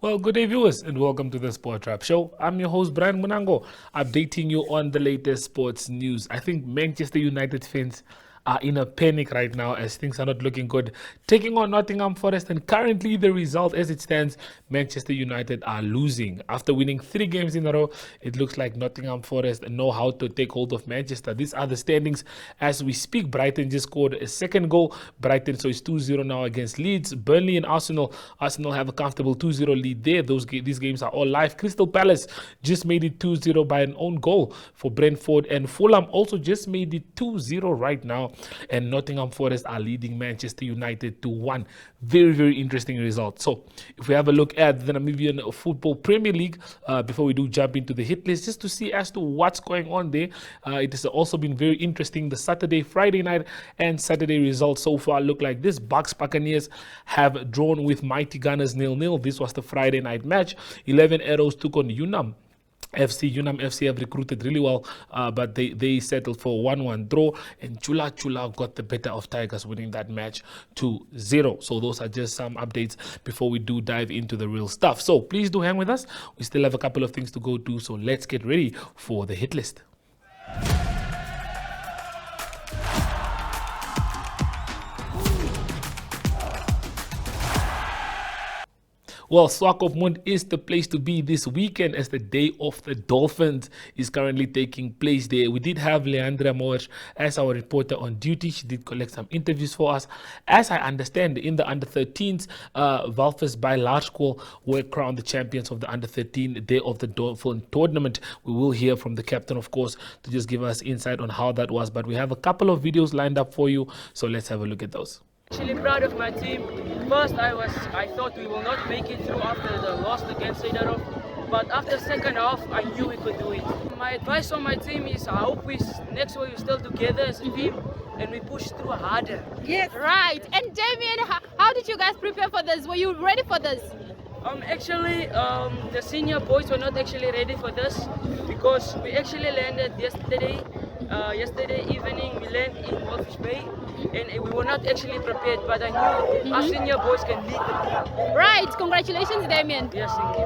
Well, good day, viewers, and welcome to the Sport Trap Show. I'm your host, Brian Munango, updating you on the latest sports news. I think Manchester United fans are in a panic right now as things are not looking good. Taking on Nottingham Forest, and currently the result as it stands, Manchester United are losing. After winning 3 games in a row, it looks like Nottingham Forest know how to take hold of Manchester. These are the standings as we speak. Brighton just scored a second goal. Brighton, so it's 2-0 now against Leeds. Burnley and Arsenal. Arsenal have a comfortable 2-0 lead there. These games are all live. Crystal Palace just made it 2-0 by an own goal for Brentford, and Fulham also just made it 2-0 right now. And Nottingham Forest are leading Manchester United to 1. Very, very interesting result. So if we have a look at the Namibian Football Premier League, before we do jump into the hit list, just to see as to what's going on there, it has also been very interesting. The Saturday, Friday night, and Saturday results so far look like this. Bucks Buccaneers have drawn with Mighty Gunners 0-0. This was the Friday night match. 11 Arrows took on Unam FC have recruited really well, but they settled for a 1-1 draw, and Chula got the better of Tigers, winning that match 2-0. So those are just some updates before we do dive into the real stuff. So please do hang with us. We still have a couple of things to go to, so let's get ready for the hit list. Well, Swakopmund is the place to be this weekend as the Day of the Dolphins is currently taking place there. We did have Leandra Moers as our reporter on duty. She did collect some interviews for us. As I understand, in the under-13s, Valfes by large score were crowned the champions of the under-13 Day of the Dolphin tournament. We will hear from the captain, of course, to just give us insight on how that was. But we have a couple of videos lined up for you, so let's have a look at those. Actually proud of my team. First I thought we will not make it through after the loss against Seidarov, but after the second half I knew we could do it. My advice on my team is I hope next week we're still together as a team and we push through harder. Yes. Right. And Damien, how did you guys prepare for this? Were you ready for this? The senior boys were not actually ready for this because we actually landed yesterday evening. We landed in Walfish Bay and we were not actually prepared, but I knew our senior boys can lead the team. Right. Congratulations, Damien. Yes, thank you.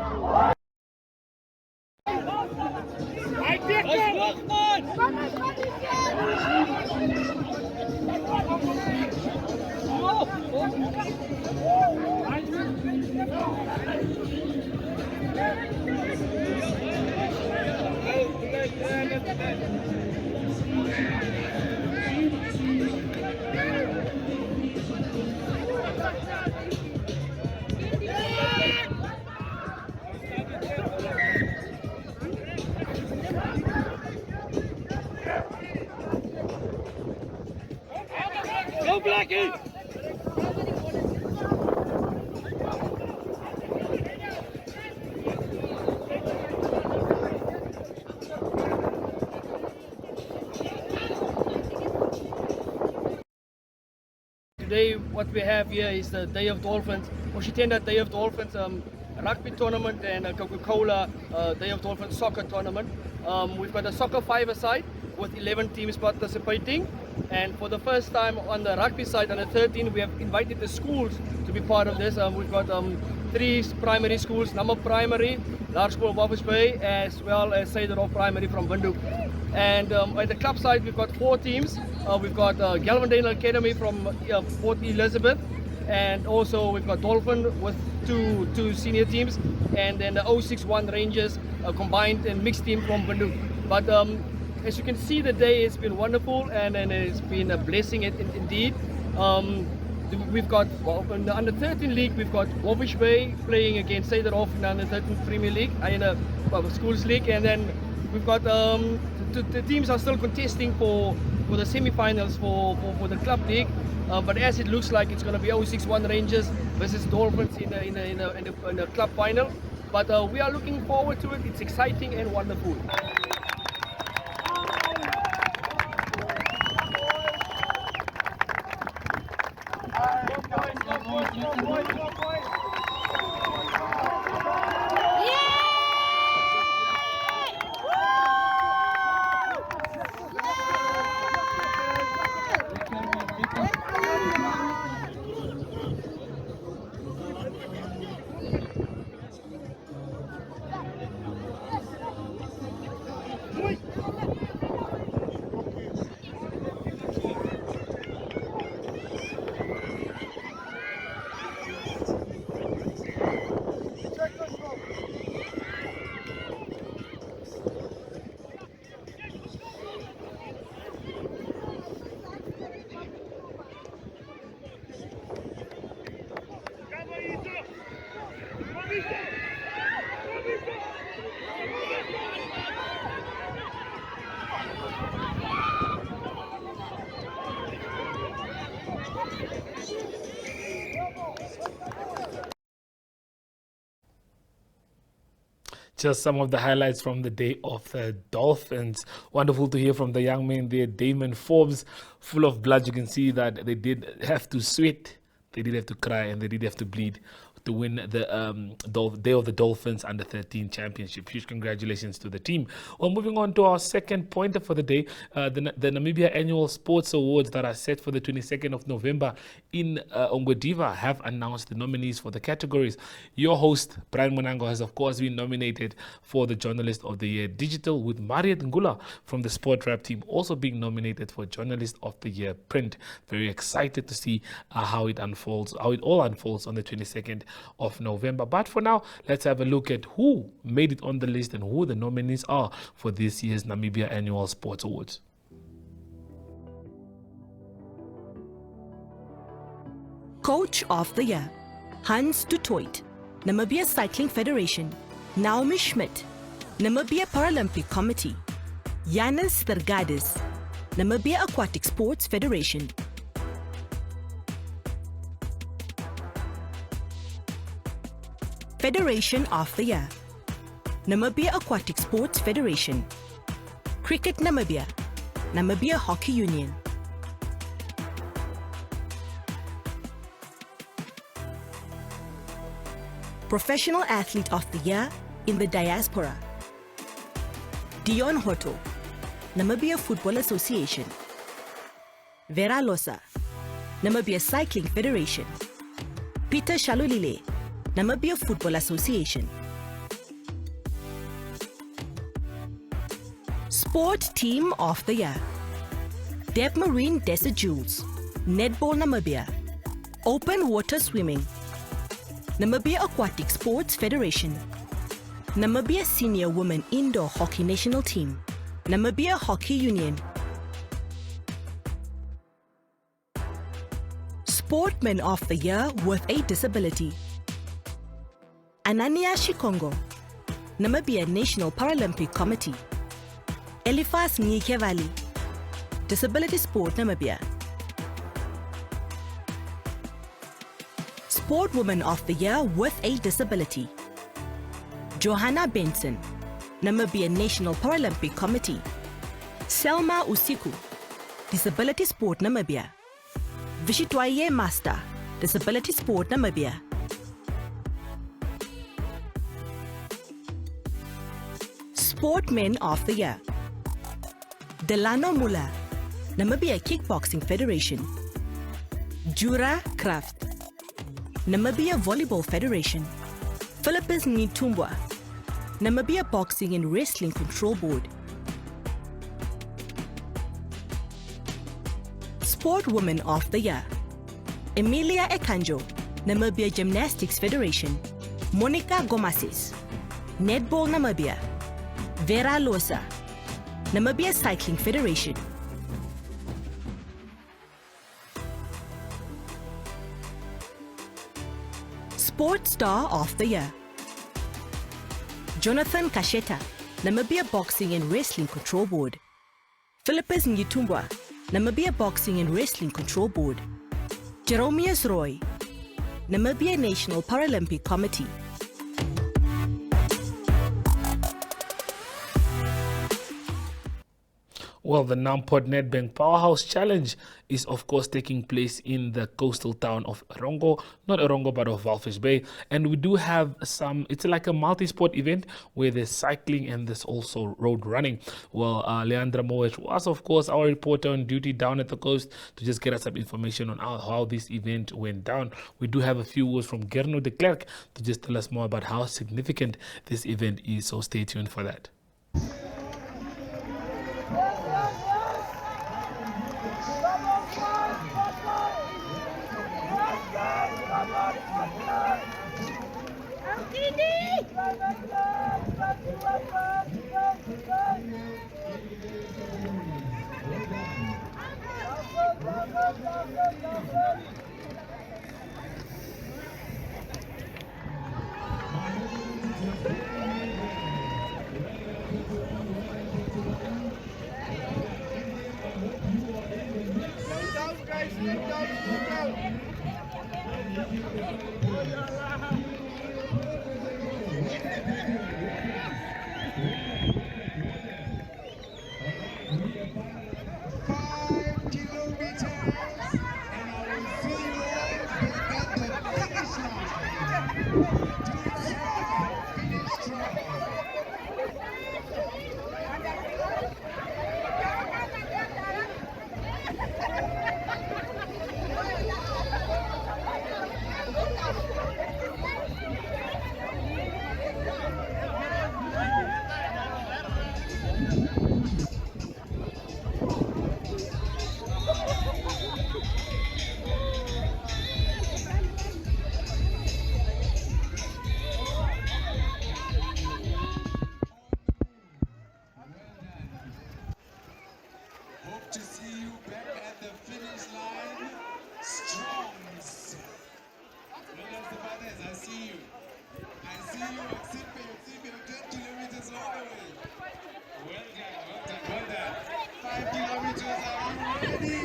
Go Blackie! Today what we have here is the Day of Dolphins, Oshitenda Day of Dolphins rugby tournament and a Coca-Cola Day of Dolphins soccer tournament. We've got a soccer five-a-side with 11 teams participating, and for the first time on the rugby side, on the 13, we have invited the schools to be part of this. We've got 3 primary schools, Nama Primary, Large School of Walvis Bay, as well as Seidarov Primary from Windhoek. And at the club side, we've got 4 teams. We've got Galvandale Academy from Port Elizabeth, and also we've got Dolphin with two senior teams, and then the 061 Rangers, a combined and mixed team from Windhoek. But as you can see, the day has been wonderful, and it's been a blessing indeed. We've got, in the under-13 league, we've got Walvis Bay playing against Seidarov in the under-13 Premier League, in a schools league, and then we've got the teams are still contesting for the semi-finals for the club league. But as it looks like, it's going to be 061 Rangers versus Dolphins in the club final. But we are looking forward to it. It's exciting and wonderful. Just some of the highlights from the day of the Dolphins. Wonderful to hear from the young man there, Damon Forbes, full of blood. You can see that they did have to sweat, they did have to cry, and they did have to bleed to win the Day of the Dolphins Under 13 Championship. Huge congratulations to the team. Well, moving on to our second pointer for the day, the Namibia Annual Sports Awards that are set for the 22nd of November in Ongwediva have announced the nominees for the categories. Your host, Brian Monango, has of course been nominated for the Journalist of the Year Digital, with Mariet Ngula from the Sport Rap team also being nominated for Journalist of the Year Print. Very excited to see how it all unfolds on the 22nd of November. But for now, let's have a look at who made it on the list and who the nominees are for this year's Namibia Annual Sports Awards. Coach of the Year, Hans du Toit, Namibia Cycling Federation, Naomi Schmidt, Namibia Paralympic Committee, Yanis Tergadis, Namibia Aquatic Sports Federation. Federation of the Year, Namibia Aquatic Sports Federation, Cricket Namibia, Namibia Hockey Union. Professional Athlete of the Year in the Diaspora, Dion Hoto, Namibia Football Association, Vera Losa, Namibia Cycling Federation, Peter Shalulile, Namibia Football Association. Sport Team of the Year, Deb Marine Desert Jules, Netball Namibia, Open Water Swimming, Namibia Aquatic Sports Federation, Namibia Senior Women Indoor Hockey National Team, Namibia Hockey Union. Sportman of the Year with a Disability, Anania Shikongo, Namibia National Paralympic Committee, Elifas Ngikevali, Disability Sport Namibia. Sportwoman of the Year with a Disability, Johanna Benson, Namibia National Paralympic Committee, Selma Usiku, Disability Sport Namibia, Vishitwaye Master, Disability Sport Namibia. Sportmen of the Year, Delano Mula, Namibia Kickboxing Federation, Jura Kraft, Namibia Volleyball Federation, Philippus Ngitumbwa, Namibia Boxing and Wrestling Control Board. Sportwoman of the Year, Emilia Ekanjo, Namibia Gymnastics Federation, Monica Gomasis, Netball Namibia, Vera Losa, Namibia Cycling Federation. Sport Star of the Year, Jonathan Kasheta, Namibia Boxing and Wrestling Control Board, Philippus Ngitumbwa, Namibia Boxing and Wrestling Control Board, Jeromius Roy, Namibia National Paralympic Committee. Well, the Nampod Nedbank Powerhouse Challenge is, of course, taking place in the coastal town of Erongo, not Erongo, but of Walvis Bay. And we do have it's like a multi-sport event where there's cycling and there's also road running. Well, Leandra Moech was, of course, our reporter on duty down at the coast to just get us some information on how this event went down. We do have a few words from Gerno de Klerk to just tell us more about how significant this event is. So stay tuned for that. to see you back at the finish line. Strongs. Brothers and fathers, I see you. I see you. Exhibit 10 kilometers all the way. Well done. 5 kilometers, are you ready?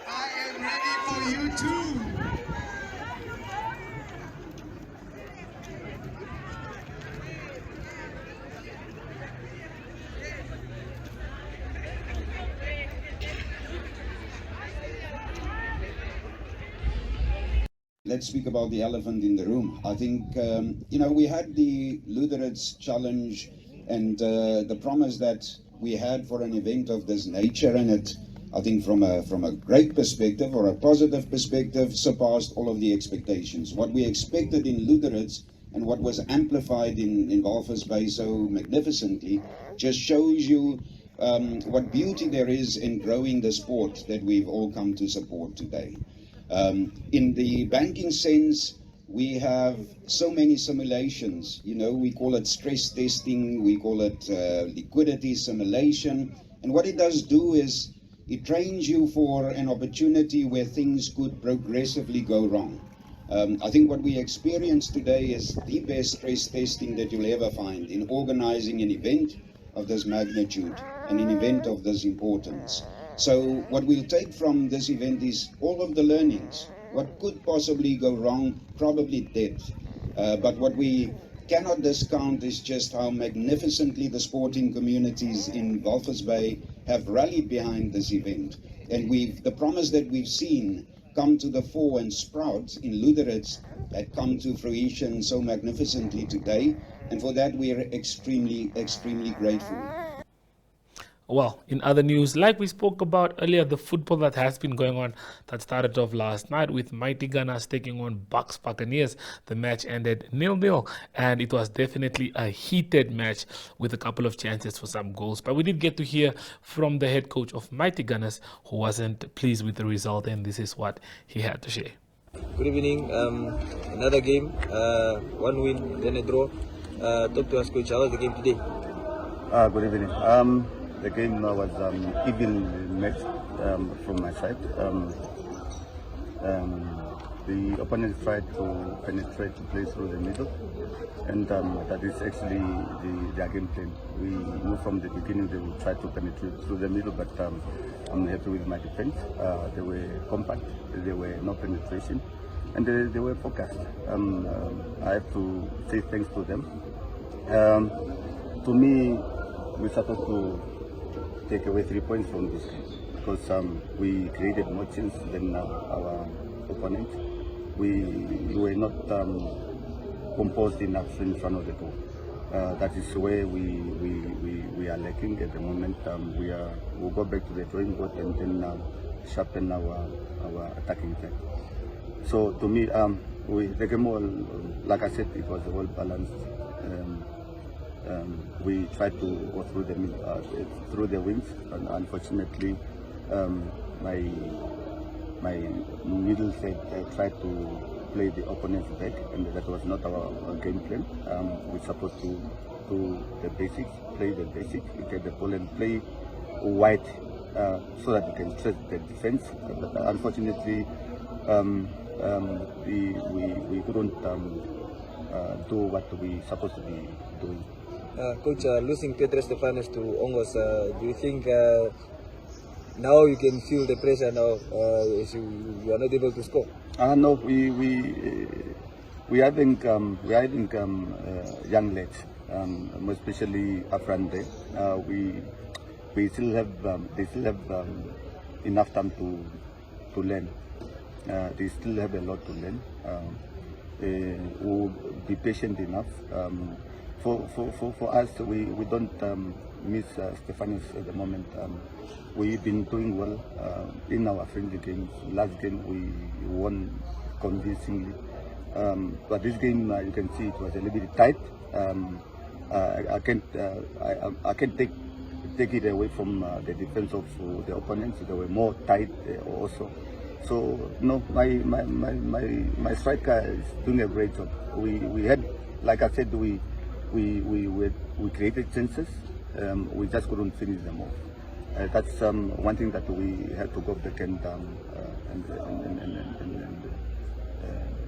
I am ready for you too. Let's speak about the elephant in the room. I think, we had the Lutherits challenge and the promise that we had for an event of this nature, and it, I think from a great perspective or a positive perspective, surpassed all of the expectations. What we expected in Lutherits and what was amplified in Walvis Bay so magnificently just shows you what beauty there is in growing the sport that we've all come to support today. In the banking sense, we have so many simulations. We call it stress testing, we call it liquidity simulation. And what it does do is it trains you for an opportunity where things could progressively go wrong. I think what we experience today is the best stress testing that you'll ever find in organizing an event of this magnitude, and an event of this importance. So what we'll take from this event is all of the learnings. What could possibly go wrong? Probably did. But what we cannot discount is just how magnificently the sporting communities in Walvis Bay have rallied behind this event. And the promise that we've seen come to the fore and sprout in Lutherits had come to fruition so magnificently today. And for that, we are extremely, extremely grateful. Well, in other news, like we spoke about earlier, the football that has been going on that started off last night with Mighty Gunners taking on Bucks Buccaneers. The match ended 0-0, and it was definitely a heated match with a couple of chances for some goals. But we did get to hear from the head coach of Mighty Gunners, who wasn't pleased with the result, and this is what he had to share. Good evening. Another game, one win, then a draw. Talk to us, coach. How was the game today? Good evening. The game was even match from my side. The opponent tried to penetrate to play through the middle, and that is actually their game plan. We knew from the beginning they would try to penetrate through the middle, but I'm happy with my defense. They were compact, there were no penetration, and they were focused. I have to say thanks to them. To me, we're supposed to take away 3 points from this game because we created more chances than our opponent. We were not composed enough in front of the goal. That is where we are lacking at the moment. We'll go back to the drawing board and then sharpen our attacking plan. So to me, the game was, like I said, it was well balanced. We tried to go through the wings, and unfortunately, my middle third tried to play the opponent's back, and that was not our game plan. We're supposed to do the basics, play the basics, get the ball and play wide so that we can stress the defense. But unfortunately, we couldn't do what we supposed to be doing. Coach, losing Pedro Stefanos to Ongos, do you think now you can feel the pressure now as you are not able to score? No, we having young lads, especially Afrande. We still have they still have enough time to learn. They still have a lot to learn. We'll be patient enough. For us, we don't miss Stefanos at the moment. We've been doing well in our friendly games. Last game we won convincingly, but this game you can see it was a little bit tight. I can't take it away from the defense of the opponents. They were more tight also. So no, my striker is doing a great job. We had, like I said, we created chances. we just couldn't finish them off. That's one thing that we had to go back and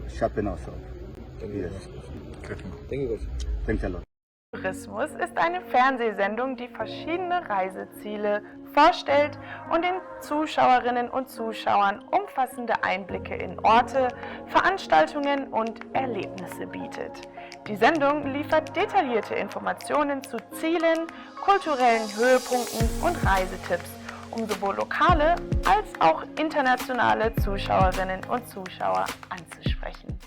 sharpen ourselves. Yes. Thank you, Coach. Thanks a lot. Tourismus ist eine Fernsehsendung, die verschiedene Reiseziele vorstellt und den Zuschauerinnen und Zuschauern umfassende Einblicke in Orte, Veranstaltungen und Erlebnisse bietet. Die Sendung liefert detaillierte Informationen zu Zielen, kulturellen Höhepunkten und Reisetipps, um sowohl lokale als auch internationale Zuschauerinnen und Zuschauer anzusprechen.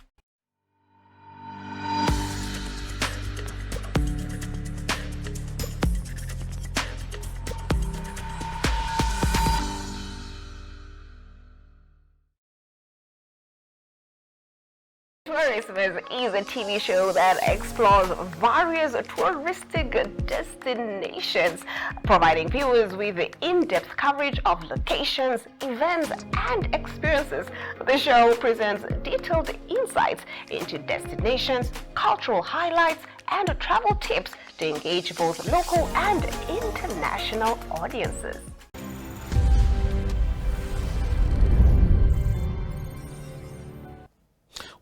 Tourism is a TV show that explores various touristic destinations, providing viewers with in-depth coverage of locations, events, and experiences. The show presents detailed insights into destinations, cultural highlights, and travel tips to engage both local and international audiences.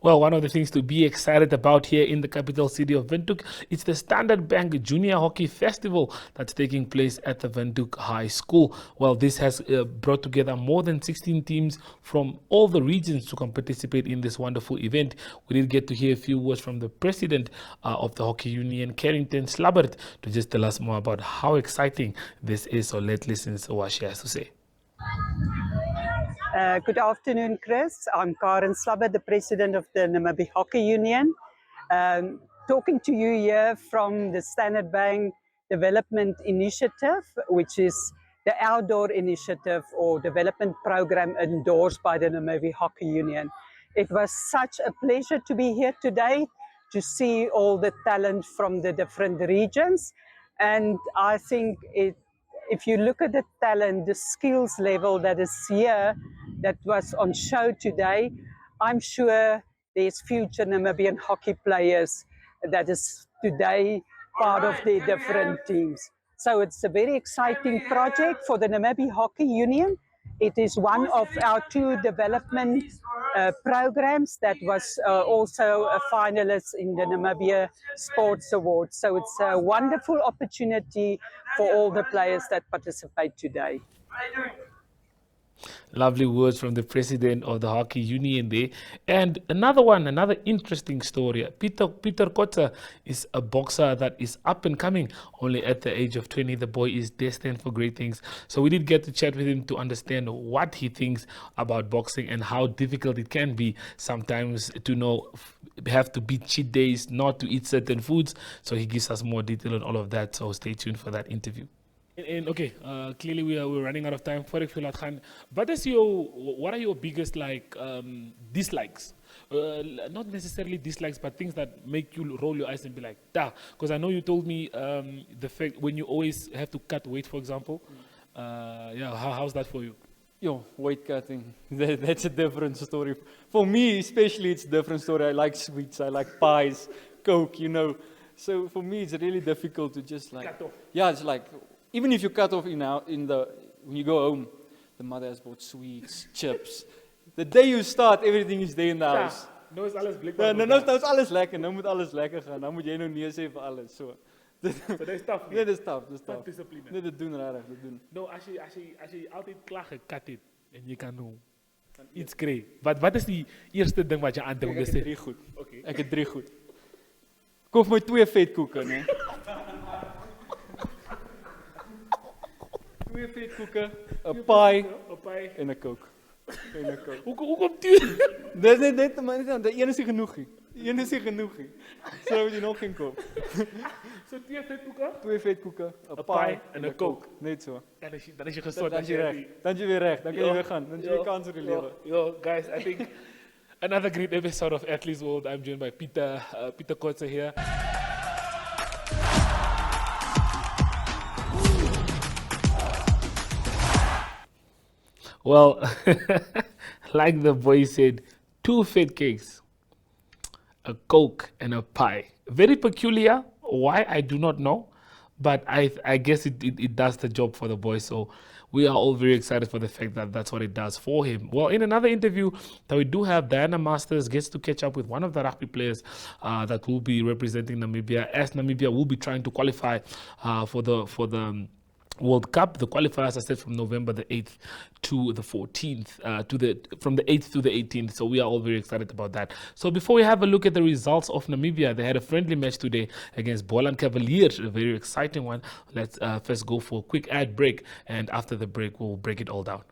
Well, one of the things to be excited about here in the capital city of Windhoek is the Standard Bank Junior Hockey Festival that's taking place at the Windhoek High School. Well, this has brought together more than 16 teams from all the regions to participate in this wonderful event. We did get to hear a few words from the president of the Hockey Union, Carrington Slabbert, to just tell us more about how exciting this is. So let's listen to what she has to say. Good afternoon, Chris. I'm Karen Slabber, the president of the Namibia Hockey Union. Talking to you here from the Standard Bank Development Initiative, which is the outdoor initiative or development program endorsed by the Namibia Hockey Union. It was such a pleasure to be here today to see all the talent from the different regions. And I think if you look at the talent, the skills level that is here, that was on show today, I'm sure there's future Namibian hockey players that is today part of the different teams. So it's a very exciting project for the Namibia Hockey Union. It is one of our two development programs that was also a finalist in the Namibia Sports Awards. So it's a wonderful opportunity for all the players that participate today. Lovely words from the president of the Hockey Union there. And another interesting story. Peter Kotza is a boxer that is up and coming. Only at the age of 20, the boy is destined for great things. So we did get to chat with him to understand what he thinks about boxing and how difficult it can be sometimes to have to beat cheat days, not to eat certain foods. So he gives us more detail on all of that. So stay tuned for that interview. And okay, clearly we're running out of time. What are your biggest dislikes? Not necessarily dislikes, but things that make you roll your eyes and be like, "Da." Because I know you told me the fact when you always have to cut weight, for example. How's that for you? Weight cutting. That's a different story. For me, especially, it's a different story. I like sweets. I like pies, Coke. So for me, it's really difficult to just cut off. Yeah, it's like. Even if you cut off when you go home, the mother has bought sweets, chips. The day you start, everything is there in the house. Nou is alles blik. Nou is alles lekker. Nou moet alles lekker gaan. Nou moet jy nou nee sê vir alles. So dat is tough. Nee, dit is tough. Discipline. Nee, dit doen rarig, dit doen. Nou, as jy altyd klaar gekat het en jy kan nou iets kry. Wat is die eerste ding wat jy aandink om te sê? Ek het 3 goed. Koop my 2 vetkoeke, né? 2 vetkoeke, 'n pie en 'n Coke. Hoekom duur? Dis net maar net een is nie genoeg nie. Een is nie genoeg nie. So moet jy nog geen koop. So 2 vetkoeke? 2 vetkoeke, 'n pie en 'n Coke. Net so. Dan is jy gesond. Dan is jy reg. Dan is jy weer reg. Dan kan jy weer gaan. Dan is jy kans op die lewe. Yo, guys, I think another great episode of Athletes World. I'm joined by Peter Kotze here. Well, like the boy said, 2 fat cakes, a Coke and a pie. Very peculiar. Why, I do not know. but I guess it does the job for the boy. So we are all very excited for the fact that that's what it does for him. Well, in another interview that we do have, Diana Masters gets to catch up with one of the rugby players that will be representing Namibia, as Namibia will be trying to qualify for the World Cup. The qualifiers are set from November the 8th to the 14th, from the 8th to the 18th. So we are all very excited about that. So before we have a look at the results of Namibia, they had a friendly match today against Boland Cavaliers, a very exciting one. Let's first go for a quick ad break, and after the break, we'll break it all down.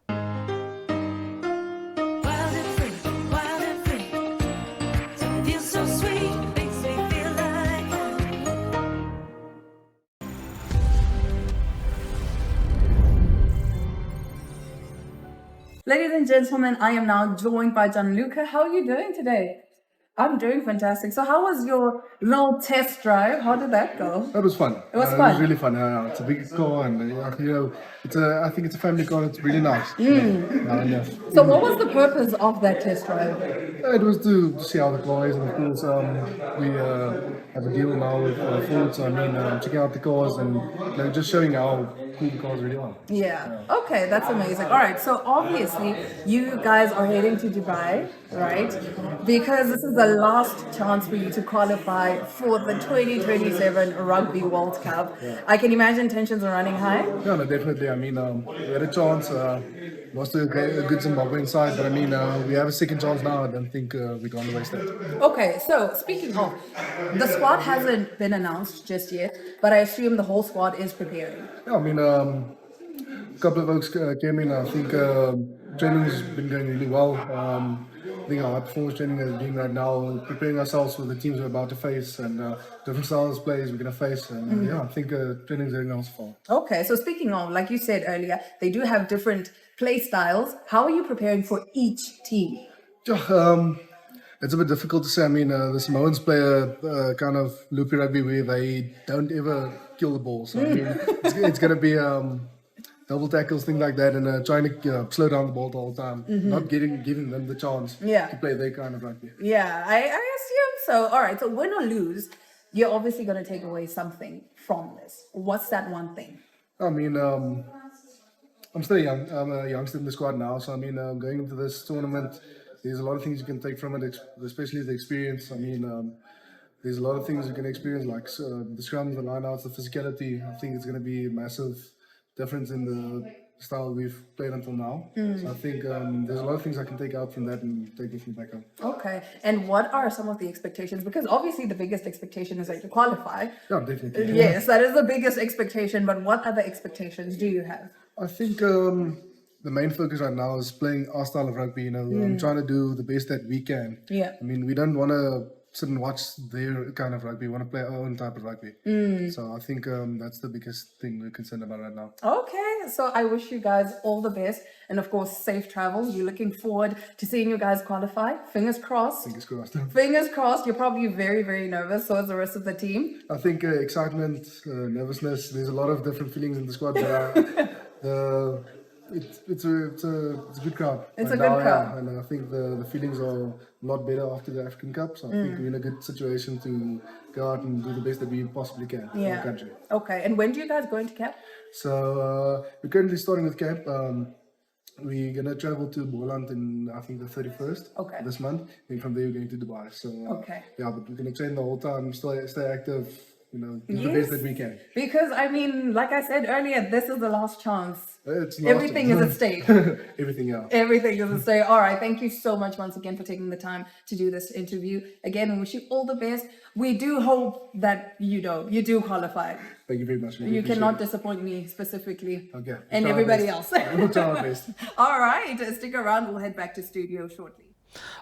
Ladies and gentlemen, I am now joined by Gianluca. How are you doing today? I'm doing fantastic. So how was your little test drive? How did that go? That was fun. It was fun? It was really fun. It's a big car and, I think it's a family car. It's really nice. So what was the purpose of that test drive? It was to see how the car is, and of course we have a deal now with Ford, so checking out the cars and just showing how cool the cars really are. Yeah. Okay, that's amazing. All right. So obviously you guys are heading to Dubai, right? Because this is the last chance for you to qualify for the 2027 Rugby World Cup. I can imagine tensions are running high. Yeah, no, definitely. We had a chance. Lost a good Zimbabwean side, but we have a second chance now. I don't think we're going to waste that. Okay, so speaking of, the squad hasn't been announced just yet, but I assume the whole squad is preparing. Yeah, a couple of folks came in. I think training's been going really well. I think our performance training is doing right now, preparing ourselves for the teams we're about to face and different styles of plays we're going to face. And I think training's going well so far. Okay, so speaking of, like you said earlier, they do have different play styles. How are you preparing for each team? It's a bit difficult to say. The Samoans play a kind of loopy rugby where they don't ever kill the ball. So it's going to be double tackles, things like that, and trying to slow down the ball the whole time, not giving them the chance to play their kind of rugby. Yeah, I assume so. All right, so win or lose, you're obviously going to take away something from this. What's that one thing? I'm still young. I'm a youngster in the squad now, so going into this tournament, there's a lot of things you can take from it, especially the experience. There's a lot of things you can experience, like the scrums, the lineouts, the physicality. I think it's going to be a massive difference in the style we've played until now. So I think there's a lot of things I can take out from that and take with me back home. Okay, and what are some of the expectations? Because obviously the biggest expectation is that you qualify. Yeah, definitely. Yes, that is the biggest expectation, but what other expectations do you have? I think the main focus right now is playing our style of rugby. I'm trying to do the best that we can. Yeah. We don't want to sit and watch their kind of rugby. We want to play our own type of rugby. So I think that's the biggest thing we're concerned about right now. Okay, so I wish you guys all the best, and of course safe travels. You're looking forward to seeing you guys qualify. Fingers crossed. Fingers crossed. Fingers crossed. You're probably very, very nervous. So is the rest of the team. I think excitement, nervousness. There's a lot of different feelings in the squad. But, it's a good crowd. It's a good crowd. And I think the feelings are a lot better after the African Cup. So I think we're in a good situation to go out and do the best that we possibly can in the country. Okay, and when do you guys go into camp? So we're currently starting with camp. We're going to travel to Boland in, I think, the 31st this month. And from there, we're going to Dubai. So, but we're going to train the whole time, stay active, do the best that we can. Because, like I said earlier, this is the last chance. Everything is at stake. Everything else. Everything is at stake. All right, thank you so much once again for taking the time to do this interview. Again, we wish you all the best. We do hope that you do qualify. Thank you very much. You cannot disappoint me specifically. Okay. And everybody else. We'll try our best. All right, stick around. We'll head back to studio shortly.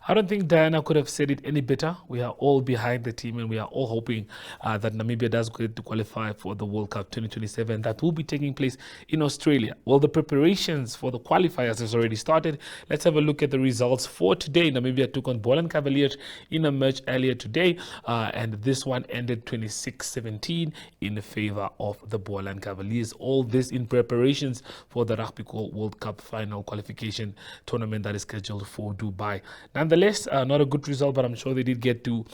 I don't think Diana could have said it any better. We are all behind the team, and we are all hoping that Namibia does get to qualify for the World Cup 2027 that will be taking place in Australia. Well, the preparations for the qualifiers has already started. Let's have a look at the results for today. Namibia took on Boland Cavaliers in a match earlier today, and this one ended 26-17 in favor of the Boland Cavaliers. All this in preparations for the Rugby World Cup final qualification tournament that is scheduled for Dubai. Nonetheless, not a good result, but I'm sure they did get to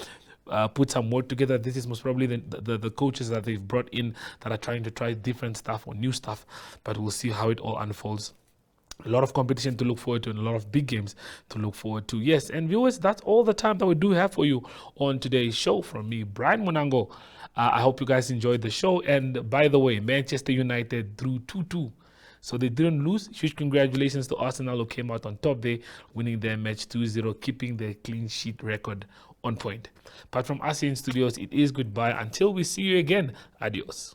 put some work together. This is most probably the coaches that they've brought in that are trying to try different stuff or new stuff, but we'll see how it all unfolds. A lot of competition to look forward to and a lot of big games to look forward to. Yes, and viewers, that's all the time that we do have for you on today's show. From me, Brian Munango, I hope you guys enjoyed the show. And by the way, Manchester United drew 2-2. So they didn't lose. Huge congratulations to Arsenal, who came out on top there, winning their match 2-0, keeping their clean sheet record on point. But from us here in studios, it is goodbye. Until we see you again, adios.